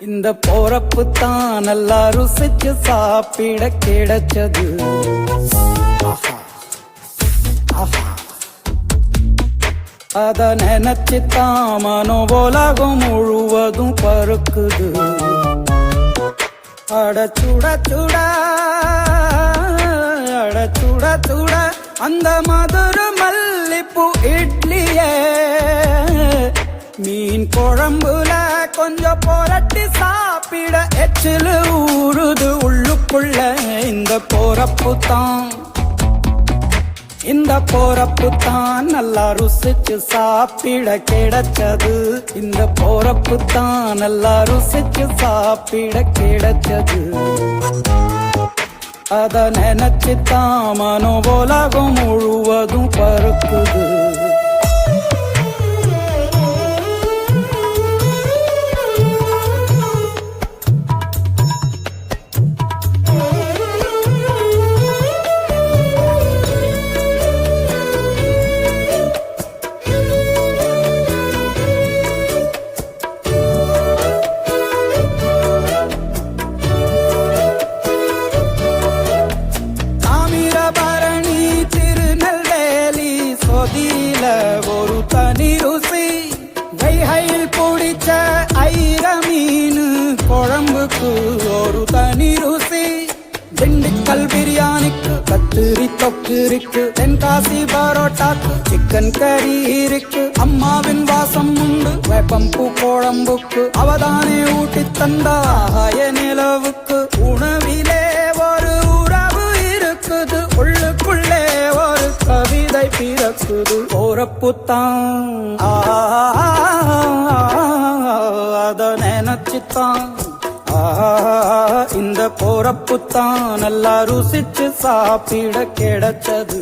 இந்த போறப்பு தான் நல்லா ருசிச்சு சாப்பிட கிடைச்சது. அத நினைச்சுத்தான் மனோ உலகம் முழுவதும் பருக்குது. அட சுட சுட அட சுட சுட அந்த மதுர மல்லிப்பூ இட்லியே மீன் குழம்புல கொஞ்சம் புரட்டி சாப்பிட எச்சில் ஊறுது உள்ளுக்குள்ள. இந்த போறப்பு தான் இந்த போறப்பு தான் நல்லா ருசிச்சு சாப்பிட கிடைச்சது. இந்த போறப்பு தான் நல்லா ருசிச்சு சாப்பிட கிடைச்சது. அத நினைச்சுத்தான் மனோ உலகம் முழுவதும் பருக்குது. ஒரு தனி ருசி வைகையில் பிடிச்ச ஐர மீன் குழம்புக்கு ஒரு தனி ருசி. திண்டுக்கல் பிரியாணிக்கு கத்திரி தொக்கு இருக்கு. தென்காசி பரோட்டாக்கு சிக்கன் கறி இருக்கு. அம்மாவின் வாசம் உண்டு வேப்பம்பூ குழம்புக்கு. அவதானே ஊட்டி தந்தாய நிலவுக்கு. உணவிலே ஒரு உறவு இருக்குது. உள்ளுக்குள்ளே ஒரு கவிதை பிறக்குது. போறப்புத்தான் அத நினைச்சுத்தான் இந்த போறப்புத்தான் நல்லா ருசிச்சு சாப்பிட கிடைச்சது.